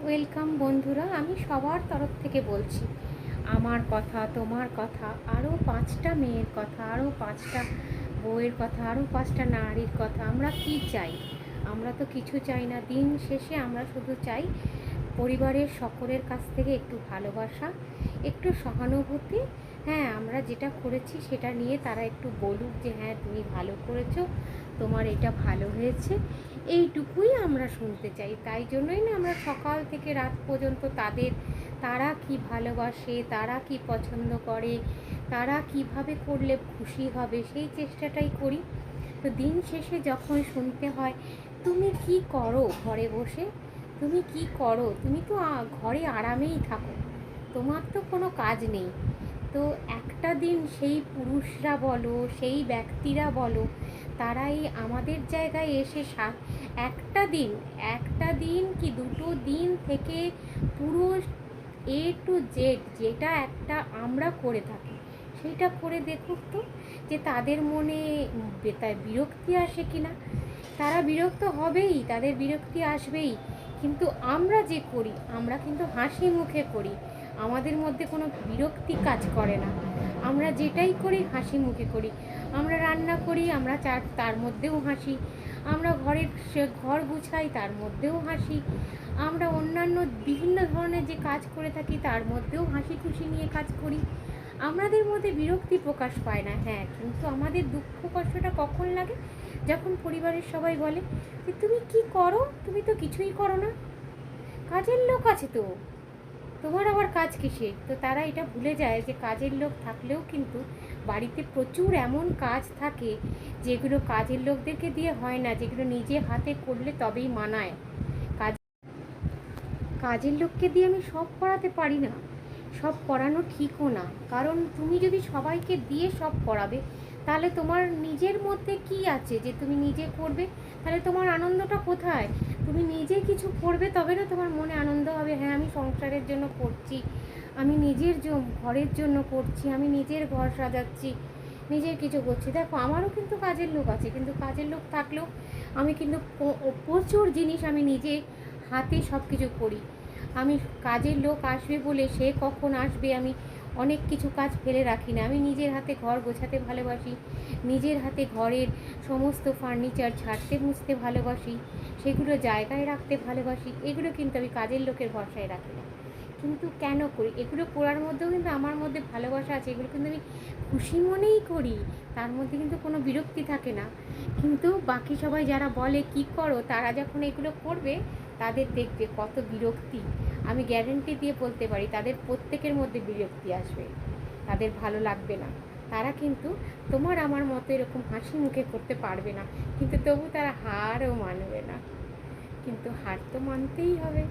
Welcome বন্ধুরা, আমি সবার তরফ থেকে বলছি, আমার কথা, তোমার কথা, আরও 5টা মেয়ের কথা, আরও 5টা বউয়ের কথা, আরও 5টা নারীর কথা। আমরা কি চাই? আমরা তো কিছু চাই না। দিন শেষে আমরা শুধু চাই পরিবারের সকলের কাছ থেকে একটু ভালোবাসা, একটু সহানুভূতি। হ্যাঁ, আমরা যেটা করেছি সেটা নিয়ে তারা একটু বলুক যে হ্যাঁ তুমি ভালো করেছো, তোমার এটা ভালো হয়েছে, এইটুকুই আমরা শুনতে চাই। তাই জন্যই না আমরা সকাল থেকে রাত পর্যন্ত তারা কি ভালোবাসে, তারা কি পছন্দ করে, তারা কিভাবে করলে খুশি হবে সেই চেষ্টাটাই করি। তো দিন শেষে যখন শুনতে হয় তুমি কি করো ঘরে বসে, তুমি কি করো, তুমি তো ঘরে আরামেই থাকো, তোমার তো কোনো কাজ নেই। তো একটা দিন সেই পুরুষরা বলো, সেই ব্যক্তিরা বলো, তারাই আমাদের জায়গায় এসে একটা দিন কি দুটো দিন থেকে পুরো A to Z যেটা একটা আমরা করে থাকি সেইটা করে দেখুক তো, যে তাদের মনে বিরক্তি আসে কিনা। তারা বিরক্ত হবেই, তাদের বিরক্তি আসবেই, কিন্তু আমরা যে করি আমরা কিন্তু হাসি মুখে করি, আমাদের মধ্যে কোনো বিরক্তি কাজ করে না। আমরা যেটাই করি হাসি মুখে করি। আমরা রান্না করি, আমরা তার মধ্যেও হাসি। আমরা ঘর গুছাই, তার মধ্যেও হাসি। আমরা অন্যান্য বিভিন্ন ধরনের যে কাজ করে থাকি তার মধ্যেও হাসি খুশি নিয়ে কাজ করি। আমাদের মধ্যে বিরক্তি প্রকাশ পায় না। হ্যাঁ, কিন্তু আমাদের দুঃখ কষ্টটা কখন লাগে? যখন পরিবারের সবাই বলে যে তুমি কি করো, তুমি তো কিছুই করো না, কাজের লোক আছে তো, তোমার আবার কাজ কিসের? তো তারা এটা ভুলে যায় যে কাজের লোক থাকলেও কিন্তু বাড়িতে প্রচুর এমন কাজ থাকে যেগুলো কাজের লোকদেরকে দিয়ে হয় না, যেগুলো নিজে হাতে করলে তবেই মানায়। কাজ কাজের লোককে দিয়ে আমি সব করাতে পারি না, সব করানো ঠিকও না। কারণ তুমি যদি সবাইকে দিয়ে সব করাবে তাহলে তোমার নিজের মধ্যে কি আছে যে তুমি নিজে করবে? তাহলে তোমার আনন্দটা কোথায়? তুমি নিজে কিছু করবে তবে না তোমার মনে আনন্দ হবে, হ্যাঁ আমি সংসারের জন্য করছি, আমি নিজের ঘরের জন্য করছি, আমি নিজের ঘর সাজাচ্ছি, নিজের কিছু করছি। দেখো আমারও কিন্তু কাজের লোক আছে, কিন্তু কাজের লোক থাকলেও আমি কিন্তু প্রচুর জিনিস আমি নিজে হাতে সব কিছু করি। আমি কাজের লোক আসবে বলে সে কখন আসবে আমি অনেক কিছু কাজ ফেলে রাখি না। আমি নিজের হাতে ঘর গোছাতে ভালোবাসি, নিজের হাতে ঘরের সমস্ত ফার্নিচার ঝাড়তে মুছতে ভালোবাসি, সেগুলো জায়গায় রাখতে ভালোবাসি। এগুলো কিন্তু আমি কাজের লোকের ভরসায় রাখি না। কিন্তু কেন করি? এগুলো করার মধ্যেও কিন্তু আমার মধ্যে ভালোবাসা আছে, এগুলো কিন্তু আমি খুশি মনেই করি, তার মধ্যে কিন্তু কোনো বিরক্তি থাকে না। কিন্তু বাকি সবাই যারা বলে কি করো, তারা যখন এগুলো করবে তাদের দেখবে কত বিরক্তি। আমি গ্যারেন্টি দিয়ে বলতে পারি তাদের প্রত্যেকের মধ্যে বিরক্তি আসবে, তাদের ভালো লাগবে না। তারা কিন্তু তোমার আমার মতো এরকম হাসি মুখে করতে পারবে না, কিন্তু তবু তারা হারও মানবে না। কিন্তু হার তো মানতেই হবে।